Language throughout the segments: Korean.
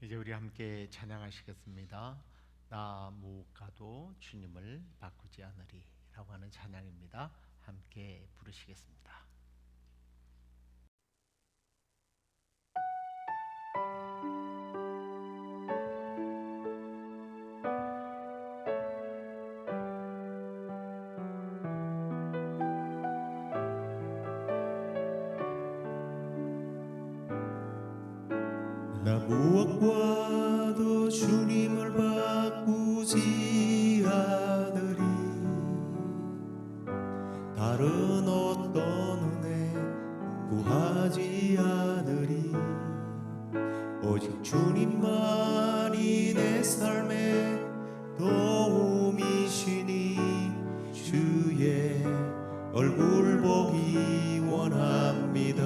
이제 우리 함께 찬양하시겠습니다. 나 못 가도 주님을 바꾸지 않으리 라고 하는 찬양입니다. 함께 부르시겠습니다. 나 무엇과도 주님을 바꾸지 않으리. 다른 어떤 은혜 구하지 않으리. 오직 주님만이 내 삶의 도움이시니 주의 얼굴 보기 원합니다.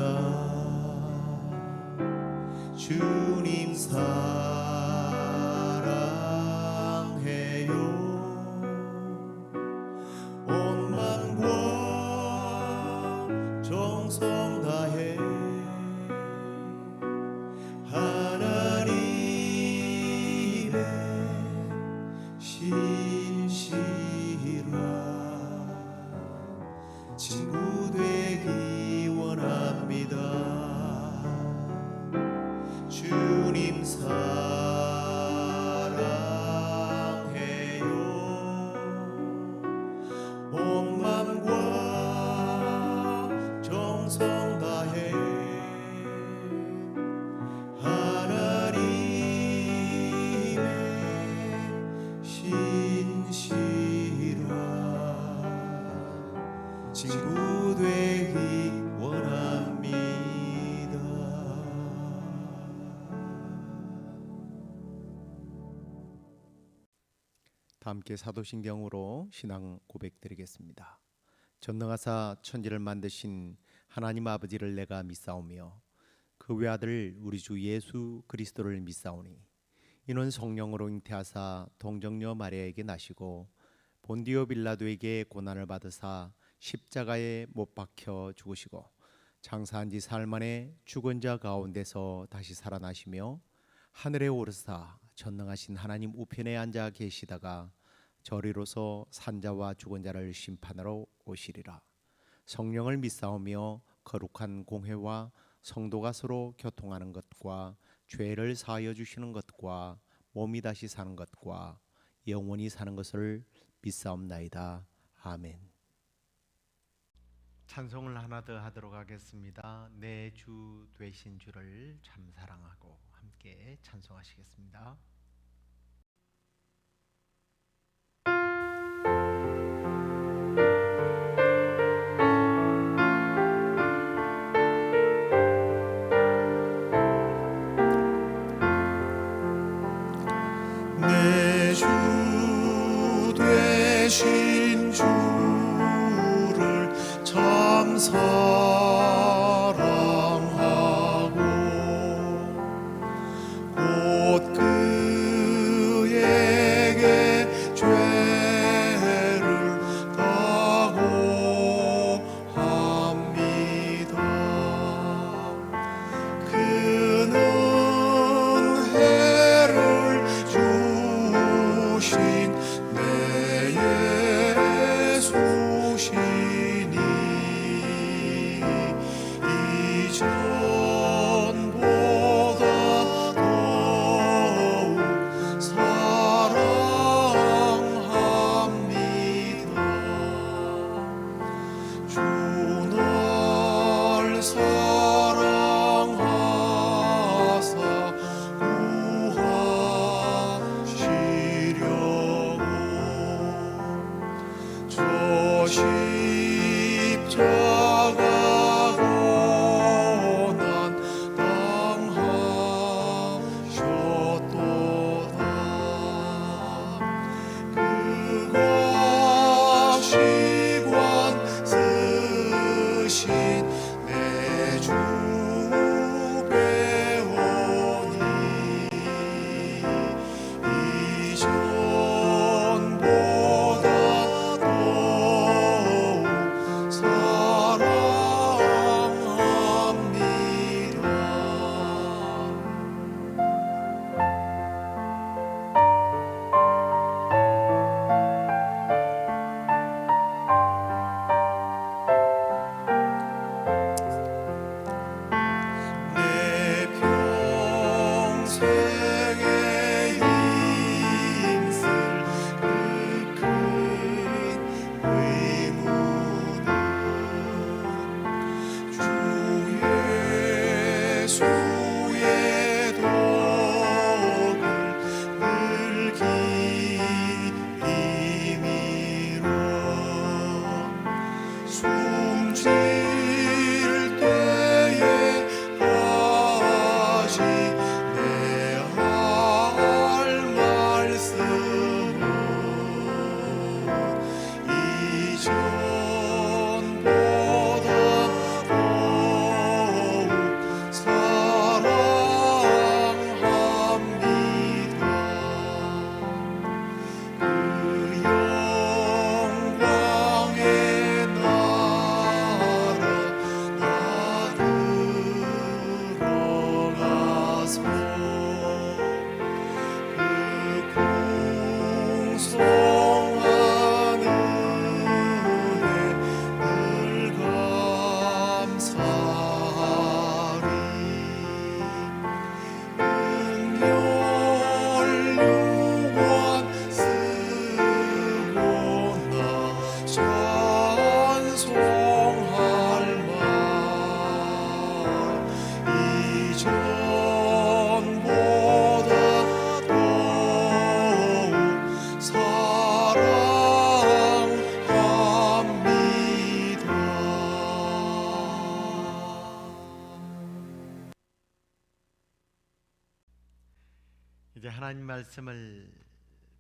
주님 사랑해요. 온 마음과 정성 다해 하나님의 신실한 친구 되기 원합니다. 주님 사랑해요. 온 맘과 정성 다해 하나님의 신실한 친구 되기 원합니다. 다 함께 사도신경으로 신앙 고백드리겠습니다. 전능하사 천지를 만드신 하나님 아버지를 내가 믿사오며 그 외아들 우리 주 예수 그리스도를 믿사오니 이는 성령으로 잉태하사 동정녀 마리아에게 나시고 본디오 빌라도에게 고난을 받으사 십자가에 못 박혀 죽으시고 장사한 지 사흘 만에 죽은 자 가운데서 다시 살아나시며 하늘에 오르사 전능하신 하나님 우편에 앉아 계시다가 저리로서 산자와 죽은 자를 심판하러 오시리라. 성령을 믿사오며 거룩한 공회와 성도가 서로 교통하는 것과 죄를 사하여 주시는 것과 몸이 다시 사는 것과 영원히 사는 것을 믿사옵나이다. 아멘. 찬송을 하나 더 하도록 하겠습니다. 내 주 되신 주를 참 사랑하고 함께 찬송하시겠습니다. 내 주 되신 주를 참 사랑하고 곧 그에게 죄를 다고 합니다. 그는 해를 주신 내 생에 힘쓸 그 큰 의무는 주 예수의 덕을 늘 기리미로 숨질 때에 다시 내 할 말씀은 이전보다 더욱 사랑합니다. 그 영광의 나라 나 들어가서 그 풍성한 은혜 늘 감사하리. 은연유관 쓰고 나 찬송할 말 이전보다 더욱 사랑합니다. 이제 하나님 말씀을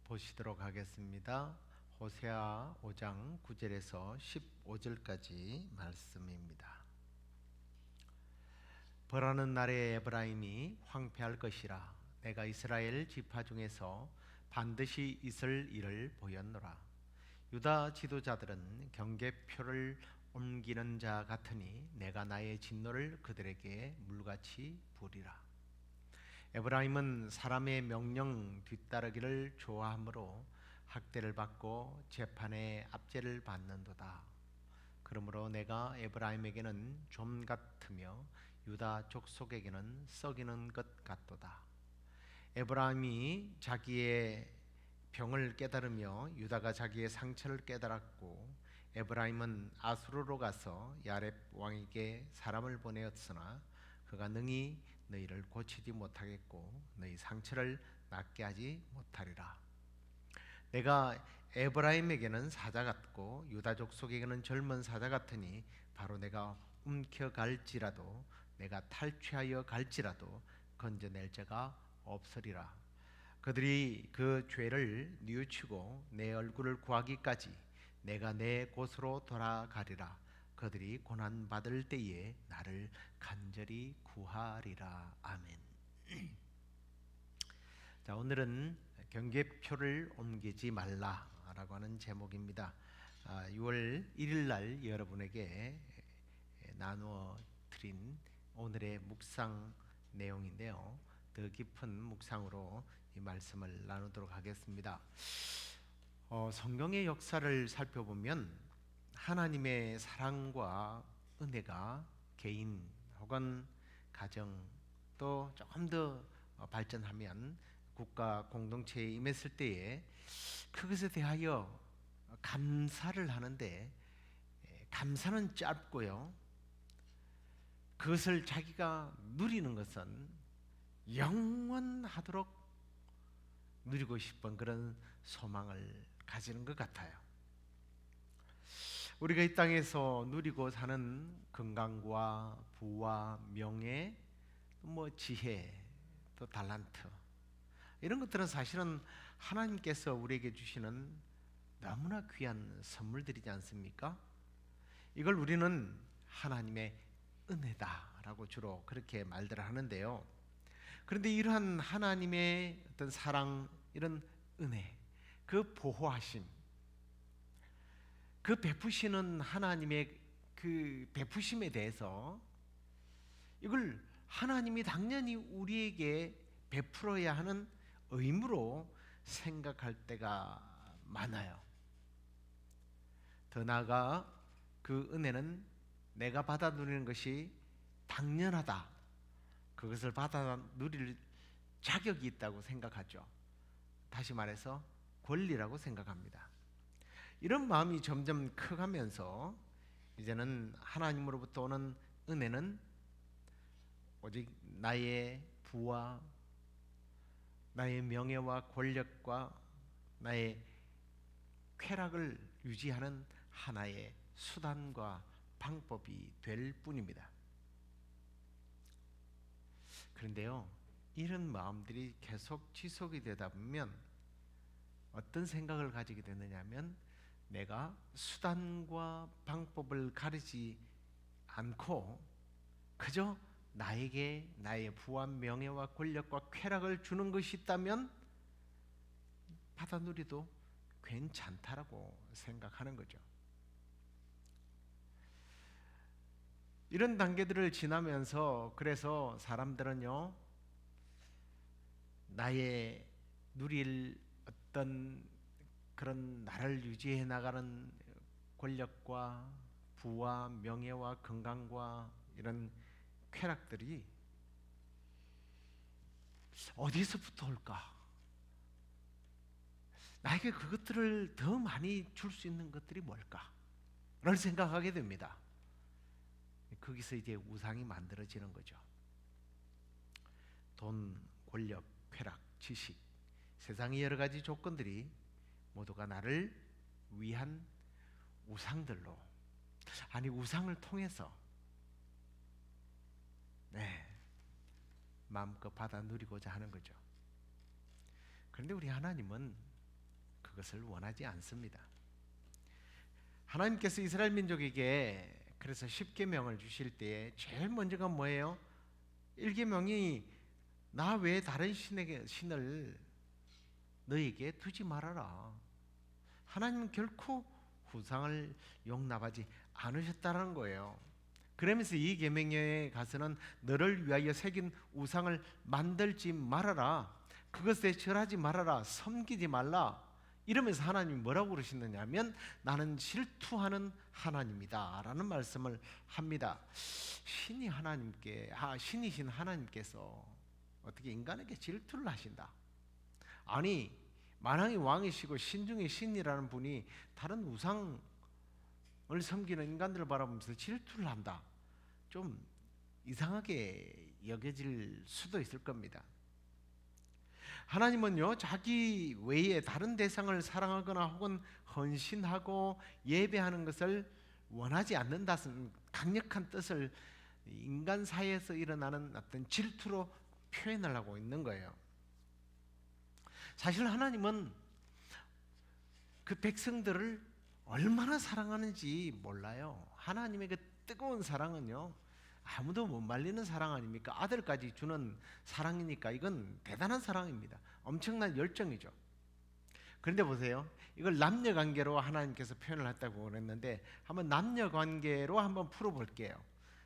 보시도록 하겠습니다. 호세아 5장 9절에서 15절까지 말씀입니다. 벌하는 날에 에브라임이 황폐할 것이라. 내가 이스라엘 지파 중에서 반드시 있을 일을 보였노라. 유다 지도자들은 경계표를 옮기는 자 같으니 내가 나의 진노를 그들에게 물같이 부리라. 에브라임은 사람의 명령 뒤따르기를 좋아하므로 학대를 받고 재판에 압제를 받는도다. 그러므로 내가 에브라임에게는 좀 같으며 유다 족속에게는 썩이는 것 같도다. 에브라임이 자기의 병을 깨달으며 유다가 자기의 상처를 깨달았고, 에브라임은 아수르로 가서 야렙 왕에게 사람을 보내었으나 그가 능히 너희를 고치지 못하겠고 너희 상처를 낫게 하지 못하리라. 내가 에브라임에게는 사자 같고 유다 족속에게는 젊은 사자 같으니 바로 내가 움켜갈지라도 내가 탈취하여 갈지라도 건져낼 자가 없으리라. 그들이 그 죄를 뉘우치고 내 얼굴을 구하기까지 내가 내 곳으로 돌아가리라. 그들이 고난 받을 때에 나를 간절히 구하리라. 아멘. 자, 오늘은 경계표를 옮기지 말라라고 하는 제목입니다. 6월 1일 날 여러분에게 나누어 드린 오늘의 묵상 내용인데요. 더 깊은 묵상으로 이 말씀을 나누도록 하겠습니다. 성경의 역사를 살펴보면 하나님의 사랑과 은혜가 개인 혹은 가정 또 조금 더 발전하면 국가 공동체에 임했을 때에 그것에 대하여 감사를 하는데, 감사는 짧고요, 그것을 자기가 누리는 것은 영원하도록 누리고 싶은 그런 소망을 가지는 것 같아요. 우리가 이 땅에서 누리고 사는 건강과 부와 명예, 지혜, 또 달란트, 이런 것들은 사실은 하나님께서 우리에게 주시는 너무나 귀한 선물들이지 않습니까? 이걸 우리는 하나님의 은혜다라고 주로 그렇게 말들을 하는데요. 그런데 이러한 하나님의 어떤 사랑, 이런 은혜, 그 보호하심, 그 베푸시는 하나님의 그 베푸심에 대해서 이걸 하나님이 당연히 우리에게 베풀어야 하는 의무로 생각할 때가 많아요. 더 나아가 그 은혜는 내가 받아 누리는 것이 당연하다, 그것을 받아 누릴 자격이 있다고 생각하죠. 다시 말해서 권리라고 생각합니다. 이런 마음이 점점 커가면서 이제는 하나님으로부터 오는 은혜는 오직 나의 부와 나의 명예와 권력과 나의 쾌락을 유지하는 하나의 수단과 방법이 될 뿐입니다. 그런데요, 이런 마음들이 계속 지속이 되다 보면 어떤 생각을 가지게 되느냐 하면 내가 수단과 방법을 가리지 않고 그저 나에게 나의 부와 명예와 권력과 쾌락을 주는 것이 있다면 받아 누리도 괜찮다라고 생각하는 거죠. 이런 단계들을 지나면서 그래서 사람들은요, 나의 누릴 어떤 그런 나를 유지해 나가는 권력과 부와 명예와 건강과 이런 쾌락들이 어디서부터 올까? 나에게 그것들을 더 많이 줄 수 있는 것들이 뭘까? 를 생각하게 됩니다. 거기서 이제 우상이 만들어지는 거죠. 돈, 권력, 쾌락, 지식, 세상의 여러 가지 조건들이 모두가 나를 위한 우상들로, 아니 우상을 통해서 마음껏 받아 누리고자 하는 거죠. 그런데 우리 하나님은 그것을 원하지 않습니다. 하나님께서 이스라엘 민족에게 그래서 10계명을 주실 때에 제일 먼저가 뭐예요? 1계명이 나 외에 다른 신을 너에게 두지 말아라. 하나님은 결코 우상을 용납하지 않으셨다는 거예요. 그러면서 이 계명에 가서는 너를 위하여 새긴 우상을 만들지 말아라. 그것에 절하지 말아라. 섬기지 말라. 이러면서 하나님이 뭐라고 그러시느냐 하면 나는 질투하는 하나님이다 라는 말씀을 합니다. 신이신 하나님께서 어떻게 인간에게 질투를 하신다? 아니 만왕의 왕이시고 신중의 신이라는 분이 다른 우상을 섬기는 인간들을 바라보면서 질투를 한다. 좀 이상하게 여겨질 수도 있을 겁니다. 하나님은요, 자기 외에 다른 대상을 사랑하거나 혹은 헌신하고 예배하는 것을 원하지 않는다는 강력한 뜻을 인간 사이에서 일어나는 어떤 질투로 표현을 하고 있는 거예요. 사실 하나님은 그 백성들을 얼마나 사랑하는지 몰라요. 하나님의 그 뜨거운 사랑은요, 아무도 못 말리는 사랑 아닙니까? 아들까지 주는 사랑이니까 이건 대단한 사랑입니다. 엄청난 열정이죠. 그런데 보세요, 이걸 남녀관계로 하나님께서 표현을 했다고 그랬는데 한번 남녀관계로 한번 풀어볼게요.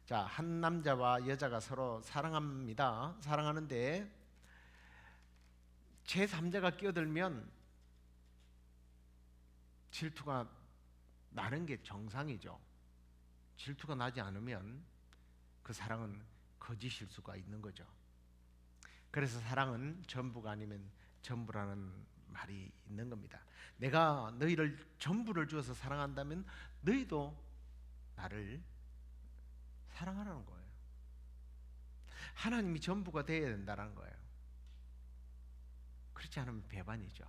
자, 한 남자와 여자가 서로 사랑합니다. 사랑하는데 제3자가 끼어들면 질투가 나는 게 정상이죠. 질투가 나지 않으면 그 사랑은 거짓일 수가 있는 거죠. 그래서 사랑은 전부가 아니면 전부라는 말이 있는 겁니다. 내가 너희를 전부를 주어서 사랑한다면 너희도 나를 사랑하라는 거예요. 하나님이 전부가 되어야 된다는 거예요. 그렇지 않으면 배반이죠.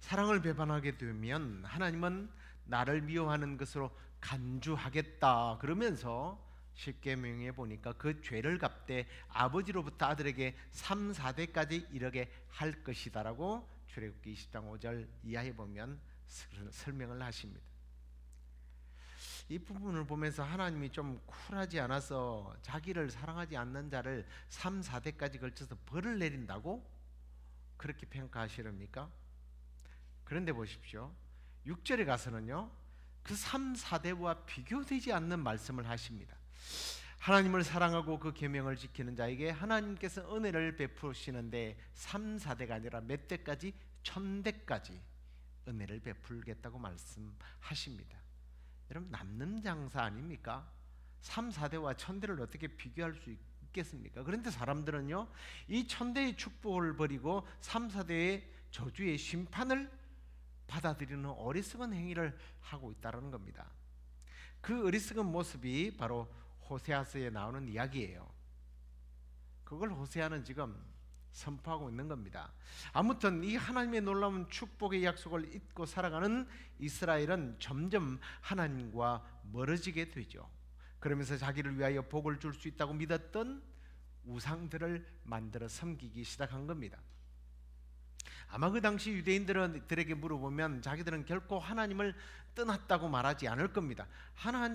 사랑을 배반하게 되면 하나님은 나를 미워하는 것으로 간주하겠다 그러면서 십계명에 보니까 그 죄를 갚되 아버지로부터 아들에게 3, 4대까지 이르게 할 것이다라고 출애굽기 20장 5절 이하에 보면 설명을 하십니다. 이 부분을 보면서 하나님이 좀 쿨하지 않아서 자기를 사랑하지 않는 자를 3, 4대까지 걸쳐서 벌을 내린다고 그렇게 평가하시렵니까? 그런데 보십시오. 6절에 가서는요, 그 3, 4대와 비교되지 않는 말씀을 하십니다. 하나님을 사랑하고 그 계명을 지키는 자에게 하나님께서 은혜를 베푸시는데 3, 4대가 아니라 몇 대까지? 1000대까지 은혜를 베풀겠다고 말씀하십니다. 여러분, 남는 장사 아닙니까? 3, 4대와 1000대를 어떻게 비교할 수 없겠습니까? 그런데 사람들은요, 이 천대의 축복을 버리고 3, 4대의 저주의 심판을 받아들이는 어리석은 행위를 하고 있다는 겁니다. 그 어리석은 모습이 바로 호세아서에 나오는 이야기예요. 그걸 호세아는 지금 선포하고 있는 겁니다. 아무튼 이 하나님의 놀라운 축복의 약속을 잊고 살아가는 이스라엘은 점점 하나님과 멀어지게 되죠. 그러면서 자기를 위하여 복을 줄 수 있다고 믿었던 우상들을 만들어 섬기기 시작한 겁니다. 아마 그 당시 유대인들에게 물어보면 자기들은 결코 하나님을 떠났다고 말하지 않을 겁니다.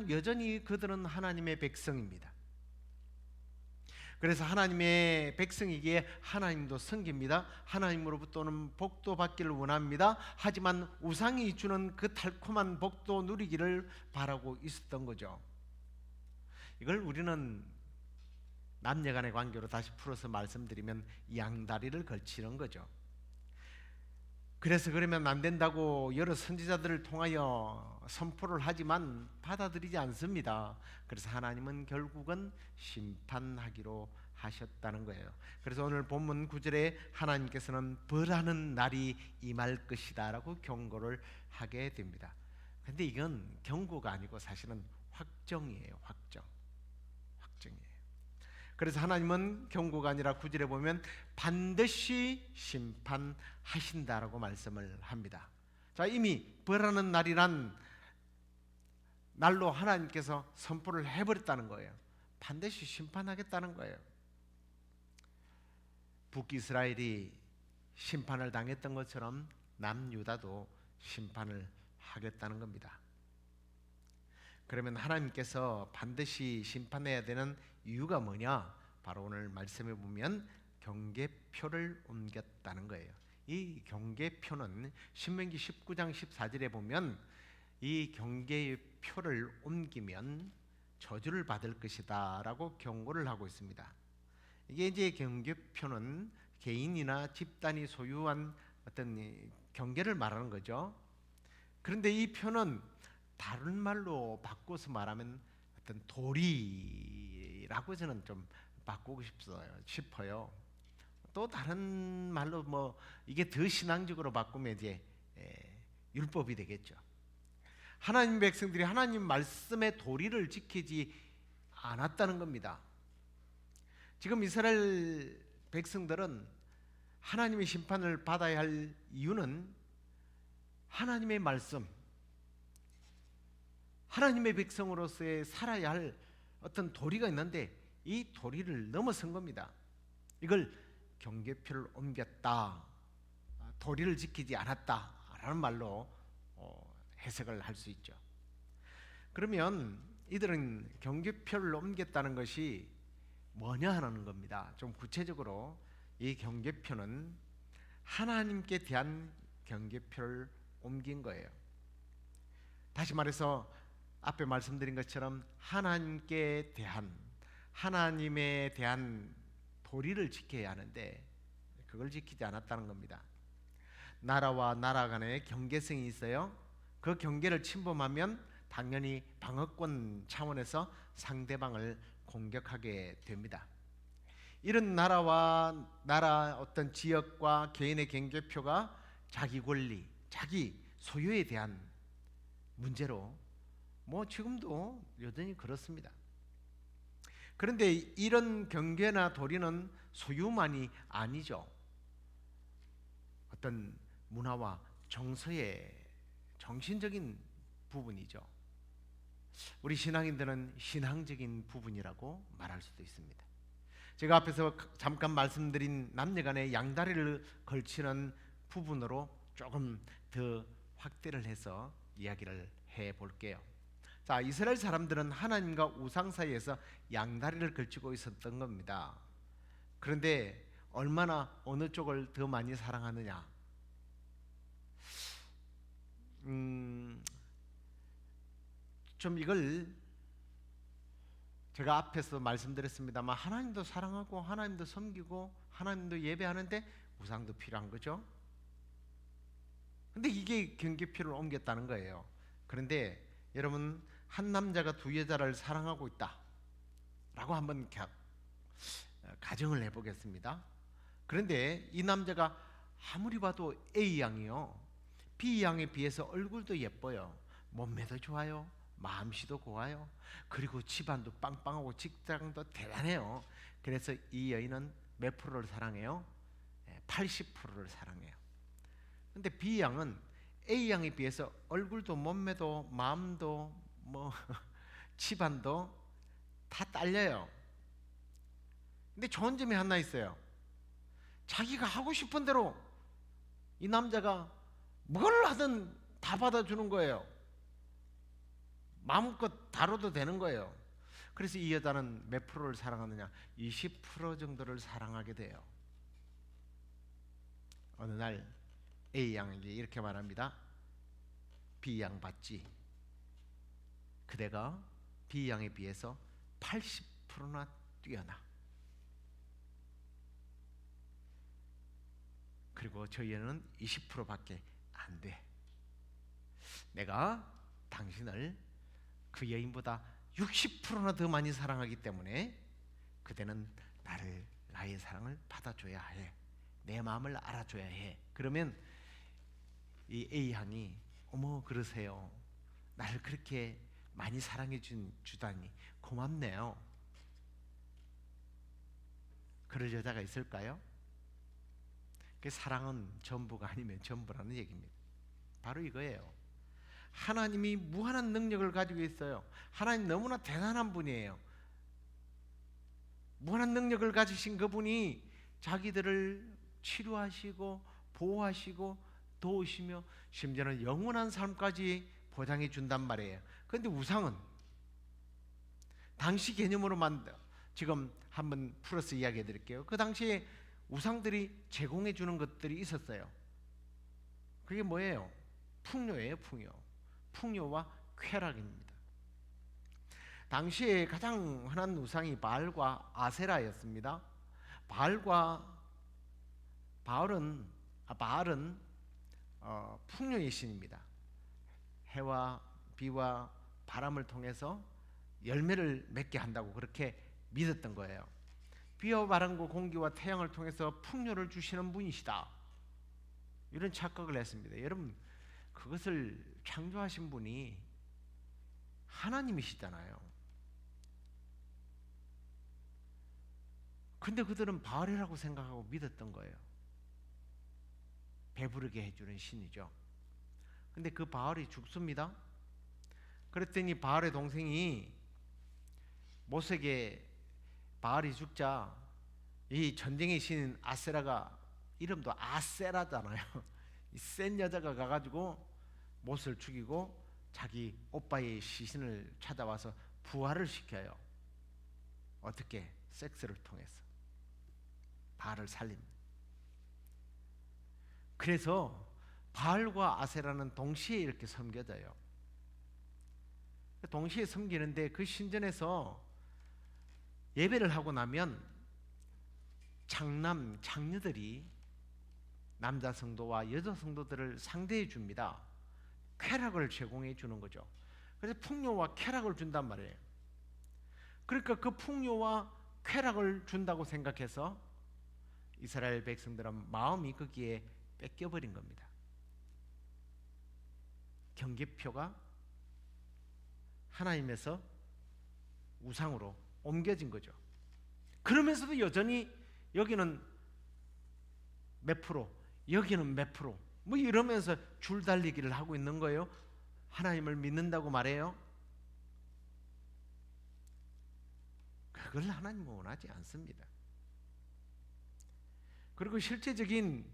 여전히 그들은 하나님의 백성입니다. 그래서 하나님의 백성이기에 하나님도 섬깁니다. 하나님으로부터는 복도 받기를 원합니다. 하지만 우상이 주는 그 달콤한 복도 누리기를 바라고 있었던 거죠. 이걸 우리는 남녀간의 관계로 다시 풀어서 말씀드리면 양다리를 걸치는 거죠. 그래서 그러면 안 된다고 여러 선지자들을 통하여 선포를 하지만 받아들이지 않습니다. 그래서 하나님은 결국은 심판하기로 하셨다는 거예요. 그래서 오늘 본문 9절에 하나님께서는 벌하는 날이 임할 것이다 라고 경고를 하게 됩니다. 근데 이건 경고가 아니고 사실은 확정이에요. 확정이에요. 그래서 하나님은 경고가 아니라 9절에 보면 반드시 심판하신다라고 말씀을 합니다. 자, 이미 벌하는 날이란 날로 하나님께서 선포를 해버렸다는 거예요. 반드시 심판하겠다는 거예요. 북이스라엘이 심판을 당했던 것처럼 남유다도 심판을 하겠다는 겁니다. 그러면 하나님께서 반드시 심판해야 되는 이유가 뭐냐? 바로 오늘 말씀에 보면 경계표를 옮겼다는 거예요. 이 경계표는 신명기 19장 14절에 보면 이 경계표를 옮기면 저주를 받을 것이다 라고 경고를 하고 있습니다. 이게 이제 경계표는 개인이나 집단이 소유한 어떤 경계를 말하는 거죠. 그런데 이 표는 다른 말로 바꿔서 말하면 어떤 도리라고 저는 좀 바꾸고 싶어요. 또 다른 말로 뭐 이게 더 신앙적으로 바꾸면 이제 율법이 되겠죠. 하나님 백성들이 하나님 말씀의 도리를 지키지 않았다는 겁니다. 지금 이스라엘 백성들은 하나님의 심판을 받아야 할 이유는 하나님의 말씀, 하나님의 백성으로서의 살아야 할 어떤 도리가 있는데 이 도리를 넘어선 겁니다. 이걸 경계표를 옮겼다, 도리를 지키지 않았다라는 말로 해석을 할 수 있죠. 그러면 이들은 경계표를 옮겼다는 것이 뭐냐 하는 겁니다. 좀 구체적으로 이 경계표는 하나님께 대한 경계표를 옮긴 거예요. 다시 말해서 앞에 말씀드린 것처럼 하나님에 대한 도리를 지켜야 하는데 그걸 지키지 않았다는 겁니다. 나라와 나라 간의 경계성이 있어요. 그 경계를 침범하면 당연히 방어권 차원에서 상대방을 공격하게 됩니다. 이런 나라와 나라 어떤 지역과 개인의 경계표가 자기 권리, 자기 소유에 대한 문제로 뭐 지금도 여전히 그렇습니다. 그런데 이런 경계나 도리는 소유만이 아니죠. 어떤 문화와 정서의 정신적인 부분이죠. 우리 신앙인들은 신앙적인 부분이라고 말할 수도 있습니다. 제가 앞에서 잠깐 말씀드린 남녀간의 양다리를 걸치는 부분으로 조금 더 확대를 해서 이야기를 해볼게요. 자, 이스라엘 사람들은 하나님과 우상 사이에서 양다리를 걸치고 있었던 겁니다. 그런데 얼마나 어느 쪽을 더 많이 사랑하느냐? 좀 이걸 제가 앞에서 말씀드렸습니다만 하나님도 사랑하고 하나님도 섬기고 하나님도 예배하는데 우상도 필요한 거죠. 근데 이게 경계표를 옮겼다는 거예요. 그런데 여러분, 한 남자가 두 여자를 사랑하고 있다 라고 한번 가정을 해보겠습니다. 그런데 이 남자가 아무리 봐도 A 양이요, B 양에 비해서 얼굴도 예뻐요, 몸매도 좋아요, 마음씨도 고와요, 그리고 집안도 빵빵하고 직장도 대단해요. 그래서 이 여인은 몇 프로를 사랑해요? 80%를 사랑해요. 근데 B 양은 A 양에 비해서 얼굴도 몸매도 마음도 뭐 집안도 다 딸려요. 근데 좋은 점이 하나 있어요. 자기가 하고 싶은 대로 이 남자가 뭘 하든 다 받아주는 거예요. 마음껏 다뤄도 되는 거예요. 그래서 이 여자는 몇 프로를 사랑하느냐? 20% 정도를 사랑하게 돼요. 어느 날 A 양에게 이렇게 말합니다. B 양 봤지? 그대가 B 양에 비해서 80%나 뛰어나. 그리고 저희는 20%밖에 안 돼. 내가 당신을 그 여인보다 60%나 더 많이 사랑하기 때문에 그대는 나의 사랑을 받아줘야 해. 내 마음을 알아줘야 해. 그러면 이 A 양이 어머 그러세요. 나를 그렇게 많이 사랑해 주다니 고맙네요. 그럴 여자가 있을까요? 그 사랑은 전부가 아니면 전부라는 얘기입니다. 바로 이거예요. 하나님이 무한한 능력을 가지고 있어요. 하나님 너무나 대단한 분이에요. 무한한 능력을 가지신 그분이 자기들을 치료하시고 보호하시고 도우시며 심지어는 영원한 삶까지 보장해 준단 말이에요. 그런데 우상은 당시 개념으로 지금 한번 풀어서 이야기해 드릴게요. 그 당시에 우상들이 제공해 주는 것들이 있었어요. 그게 뭐예요? 풍요예요, 풍요. 풍요와 쾌락입니다. 당시에 가장 흔한 우상이 바알과 아세라였습니다. 바알은 풍요의 신입니다. 해와 비와 바람을 통해서 열매를 맺게 한다고 그렇게 믿었던 거예요. 비와 바람과 공기와 태양을 통해서 풍요를 주시는 분이시다, 이런 착각을 했습니다. 여러분, 그것을 창조하신 분이 하나님이시잖아요. 근데 그들은 바알이라고 생각하고 믿었던 거예요. 배부르게 해주는 신이죠. 근데 그 바알이 죽습니다. 그랬더니 바알의 동생이 모세에게 바알이 죽자 이 전쟁의 신인 아세라가, 이름도 아세라잖아요. 이 센 여자가 가가지고 모세를 죽이고 자기 오빠의 시신을 찾아와서 부활을 시켜요. 어떻게? 섹스를 통해서 바알을 살립니다. 그래서 바알과 아세라는 동시에 이렇게 섬겨져요. 동시에 섬기는데 그 신전에서 예배를 하고 나면 장녀들이 남자 성도와 여자 성도들을 상대해 줍니다. 쾌락을 제공해 주는 거죠. 그래서 풍요와 쾌락을 준단 말이에요. 그러니까 그 풍요와 쾌락을 준다고 생각해서 이스라엘 백성들은 마음이 거기에 뺏겨버린 겁니다. 경계표가 하나님에서 우상으로 옮겨진 거죠. 그러면서도 여전히 여기는 몇 프로, 여기는 몇 프로, 뭐 이러면서 줄달리기를 하고 있는 거예요. 하나님을 믿는다고 말해요. 그걸 하나님은 원하지 않습니다. 그리고 실제적인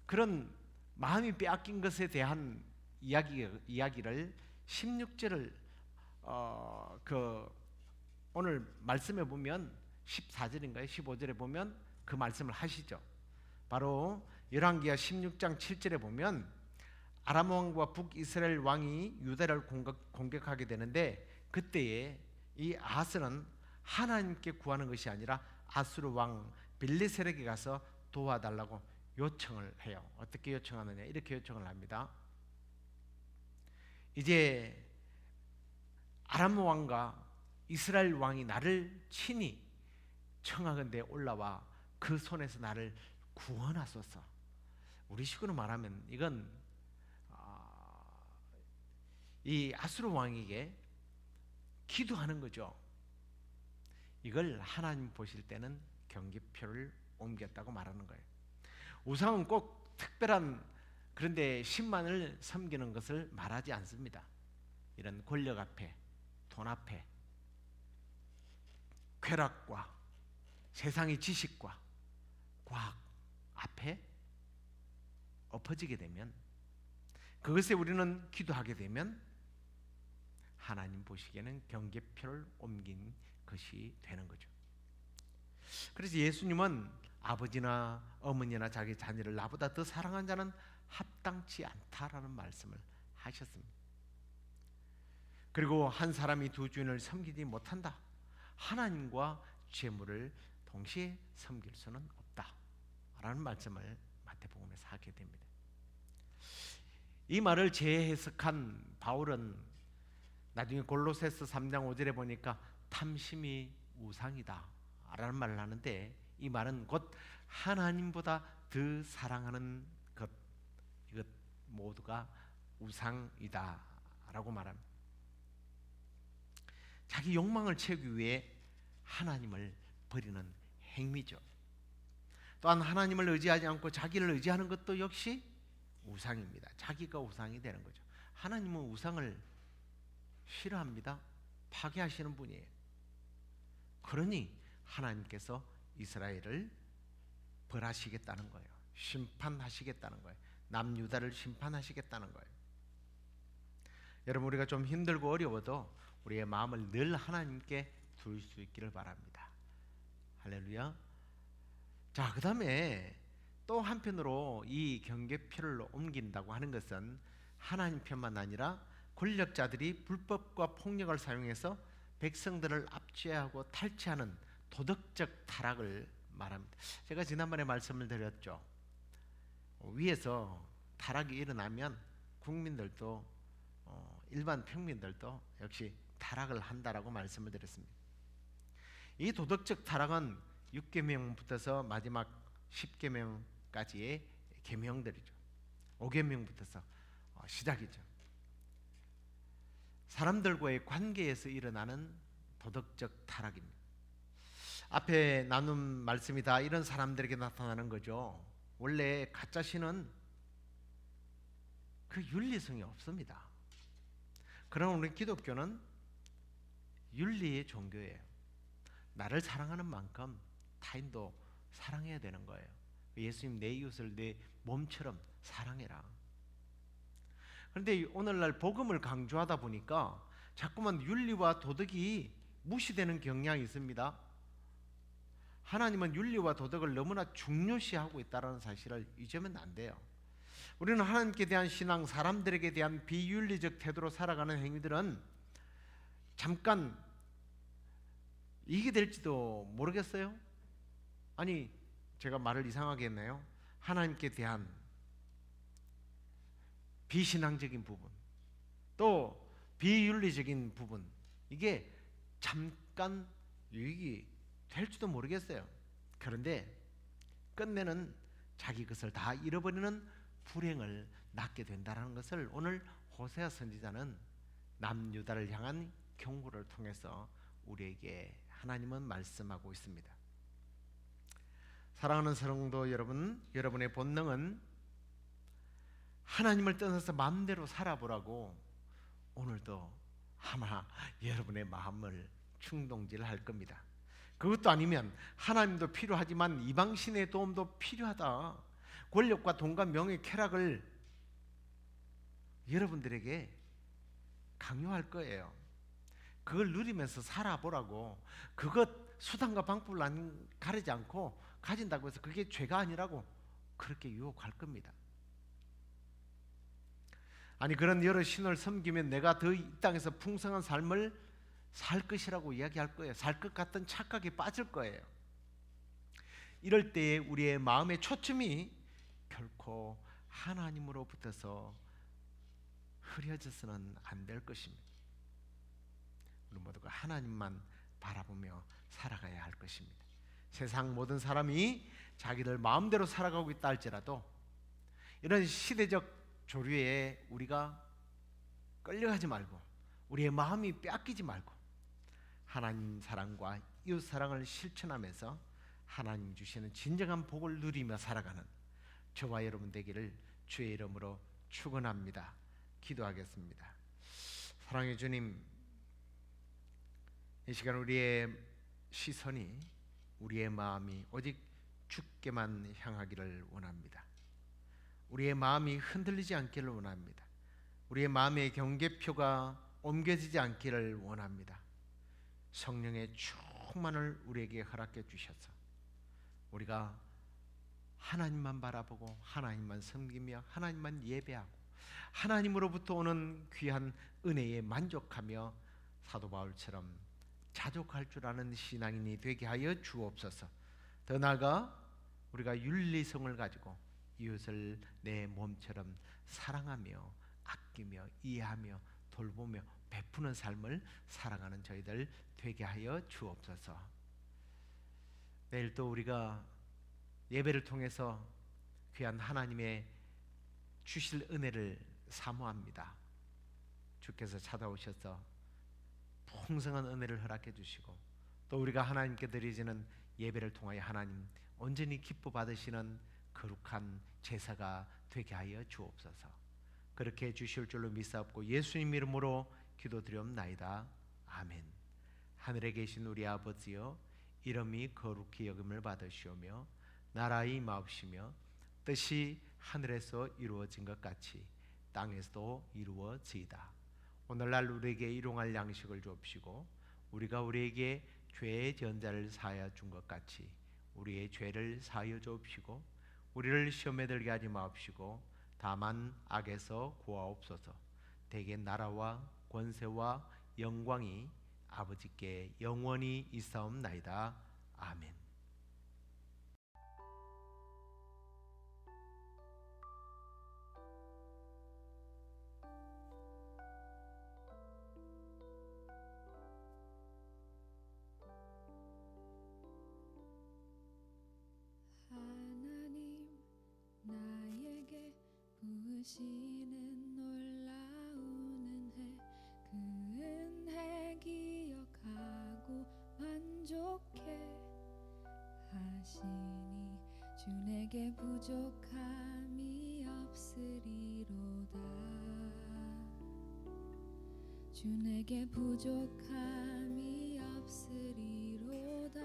그런 마음이 빼앗긴 것에 대한 이야기를 16절을 오늘 말씀에 보면 14절인가요? 15절에 보면 그 말씀을 하시죠. 바로 열왕기하 16장 7절에 보면 아람 왕과 북이스라엘 왕이 유다를 공격하게 되는데, 그때에 이 아하스는 하나님께 구하는 것이 아니라 아수르 왕 빌레셀에게 가서 도와달라고 요청을 해요. 어떻게 요청하느냐? 이렇게 요청을 합니다. 이제 아람 왕과 이스라엘 왕이 나를 친히 청하건대 올라와 그 손에서 나를 구원하소서. 우리 식으로 말하면 이건 이 아수르 왕에게 기도하는 거죠. 이걸 하나님 보실 때는 경계표를 옮겼다고 말하는 거예요. 우상은 꼭 특별한 그런데 신만을 섬기는 것을 말하지 않습니다. 이런 권력 앞에, 돈 앞에, 쾌락과 세상의 지식과 과학 앞에 엎어지게 되면, 그것에 우리는 기도하게 되면 하나님 보시기에는 경계표를 옮긴 것이 되는 거죠. 그래서 예수님은 아버지나 어머니나 자기 자녀를 나보다 더 사랑한 자는 합당치 않다라는 말씀을 하셨습니다. 그리고 한 사람이 두 주인을 섬기지 못한다. 하나님과 재물을 동시에 섬길 수는 없다라는 말씀을 마태복음에서 하게 됩니다. 이 말을 재해석한 바울은 나중에 골로새서 3장 5절에 보니까 탐심이 우상이다 라는 말을 하는데, 이 말은 곧 하나님보다 더 사랑하는 것, 이것 모두가 우상이다 라고 말합니다. 자기 욕망을 채우기 위해 하나님을 버리는 행위죠. 또한 하나님을 의지하지 않고 자기를 의지하는 것도 역시 우상입니다. 자기가 우상이 되는 거죠. 하나님은 우상을 싫어합니다. 파괴하시는 분이에요. 그러니 하나님께서 이스라엘을 벌하시겠다는 거예요. 심판하시겠다는 거예요. 남유다를 심판하시겠다는 거예요. 여러분, 우리가 좀 힘들고 어려워도 우리의 마음을 늘 하나님께 둘 수 있기를 바랍니다. 할렐루야. 자, 그 다음에 또 한편으로 이 경계표를 옮긴다고 하는 것은 하나님 편만 아니라 권력자들이 불법과 폭력을 사용해서 백성들을 압제하고 탈취하는 도덕적 타락을 말합니다. 제가 지난번에 말씀을 드렸죠. 위에서 타락이 일어나면 국민들도 일반 평민들도 역시 타락을 한다라고 말씀을 드렸습니다. 이 도덕적 타락은 6계명부터서 마지막 10계명까지의 계명들이죠. 5계명부터서 시작이죠. 사람들과의 관계에서 일어나는 도덕적 타락입니다. 앞에 나눈 말씀이 다 이런 사람들에게 나타나는 거죠. 원래 가짜 신은 그 윤리성이 없습니다. 그러나 우리 기독교는 윤리의 종교예요. 나를 사랑하는 만큼 타인도 사랑해야 되는 거예요. 예수님 내 이웃을 내 몸처럼 사랑해라. 그런데 오늘날 복음을 강조하다 보니까 자꾸만 윤리와 도덕이 무시되는 경향이 있습니다. 하나님은 윤리와 도덕을 너무나 중요시하고 있다는 사실을 잊으면 안 돼요. 우리는 하나님께 대한 신앙, 사람들에게 대한 비윤리적 태도로 살아가는 행위들은 잠깐 이익이 될지도 모르겠어요. 아니, 제가 말을 이상하게 했나요? 하나님께 대한 비신앙적인 부분, 또 비윤리적인 부분, 이게 잠깐 유익이 될지도 모르겠어요. 그런데 끝내는 자기 것을 다 잃어버리는 불행을 낳게 된다는 것을 오늘 호세아 선지자는 남유다를 향한 경고를 통해서 우리에게 하나님은 말씀하고 있습니다. 사랑하는 성도 여러분, 여러분의 본능은 하나님을 떠나서 마음대로 살아보라고 오늘도 아마 여러분의 마음을 충동질할 겁니다. 그것도 아니면 하나님도 필요하지만 이방신의 도움도 필요하다. 권력과 돈과 명예, 쾌락을 여러분들에게 강요할 거예요. 그걸 누리면서 살아보라고. 그것 수단과 방법을 가리지 않고 가진다고 해서 그게 죄가 아니라고 그렇게 유혹할 겁니다. 아니, 그런 여러 신을 섬기면 내가 더 이 땅에서 풍성한 삶을 살 것이라고 이야기할 거예요. 살 것 같은 착각에 빠질 거예요. 이럴 때에 우리의 마음의 초점이 결코 하나님으로부터서 흐려져서는 안 될 것입니다. 우리 모두가 하나님만 바라보며 살아가야 할 것입니다. 세상 모든 사람이 자기들 마음대로 살아가고 있다 할지라도 이런 시대적 조류에 우리가 끌려가지 말고 우리의 마음이 빼앗기지 말고 하나님 사랑과 이웃 사랑을 실천하면서 하나님 주시는 진정한 복을 누리며 살아가는 저와 여러분 되기를 주의 이름으로 축원합니다. 기도하겠습니다. 사랑의 주님, 이 시간 우리의 시선이 우리의 마음이 오직 주께만 향하기를 원합니다. 우리의 마음이 흔들리지 않기를 원합니다. 우리의 마음의 경계표가 옮겨지지 않기를 원합니다. 성령의 충만을 우리에게 허락해 주셔서 우리가 하나님만 바라보고 하나님만 섬기며 하나님만 예배하고 하나님으로부터 오는 귀한 은혜에 만족하며 사도 바울처럼 자족할 줄 아는 신앙인이 되게 하여 주옵소서. 더 나아가 우리가 윤리성을 가지고 이웃을 내 몸처럼 사랑하며 아끼며 이해하며 돌보며 베푸는 삶을 살아가는 저희들 되게 하여 주옵소서. 내일 또 우리가 예배를 통해서 귀한 하나님의 주실 은혜를 사모합니다. 주께서 찾아오셔서 풍성한 은혜를 허락해 주시고 또 우리가 하나님께 드리지는 예배를 통하여 하나님 온전히 기뻐 받으시는 거룩한 제사가 되게 하여 주옵소서. 그렇게 해 주실 줄로 믿사옵고 예수님 이름으로 기도드리옵나이다. 아멘. 하늘에 계신 우리 아버지여, 이름이 거룩히 여김을 받으시오며 나라의 임하옵시며 뜻이 하늘에서 이루어진 것 같이 땅에서도 이루어지이다. 오늘날 우리에게 일용할 양식을 주옵시고 우리가 우리에게 죄의 전자를 사하여 준 것 같이 우리의 죄를 사하여 주옵시고 우리를 시험에 들게 하지 마옵시고 다만 악에서 구하옵소서. 대개 나라와 권세와 영광이 아버지께 영원히 있사옵나이다. 아멘. 하나님 나에게 부으시는 놀라운 은혜 기억하고 만족해 하시니 주 내게 부족함이 없으리로다. 주 내게 부족함이 없으리로다.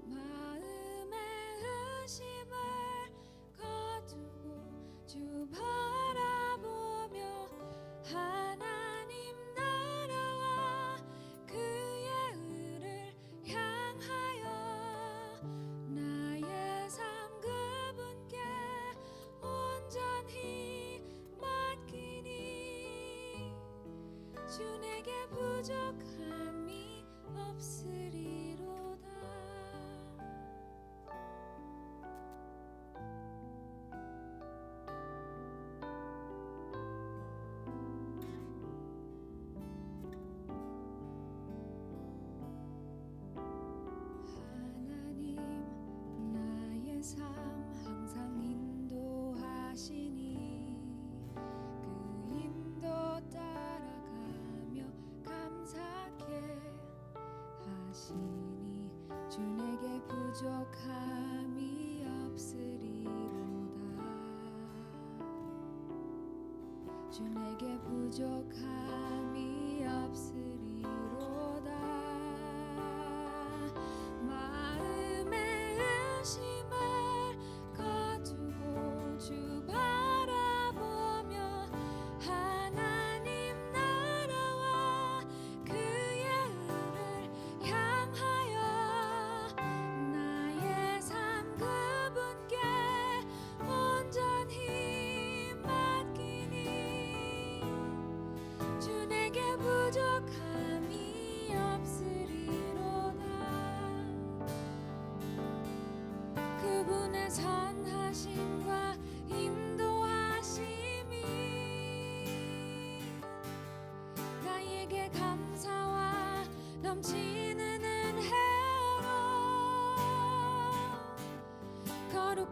마음의 의심을 거두고 주 바라보며 하나님 나라와 그의 의를 향하여 나의 삶 그분께 온전히 맡기니 주 내게 부족함이 없으리로다. 하나님 나의 삶 항상 인도하시니 그 인도 따라가며 감사케 하시니 주 내게 부족함이 없으리로다. 주 내게 부족함이 없으리로다. 마음의 의심을 거두고 주 바라보며 하나님 나라와 그의 의를 향하여 나의 삶 그분께 온전히 맡기니 주 내게 부족함이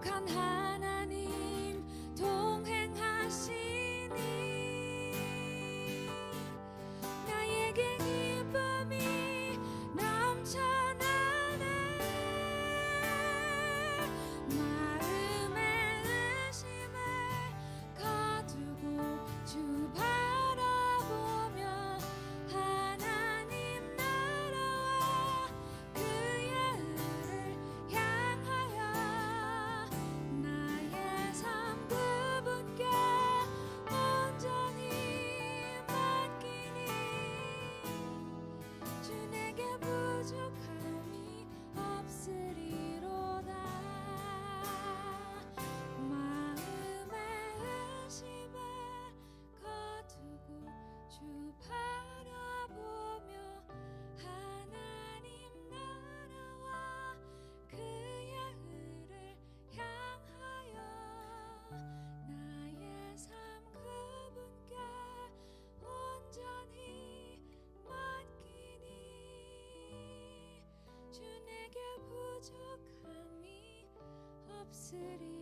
거룩한 하나님 동행하시니 나에게 기쁨이 넘쳐나네 마음의 의심을 거두고 주 바라보며 하나님 나라와 그의 의를 향하여 나의 삶 그분께 온전히 맡기니 주 내게 부족함이 없으리로다 마음의 의심을 거두고 주 바라보며 하나님 나라와 그의 의를 향하여 나의 삶 그분께 온전히 맡기니 주 내게 부족함이 없으리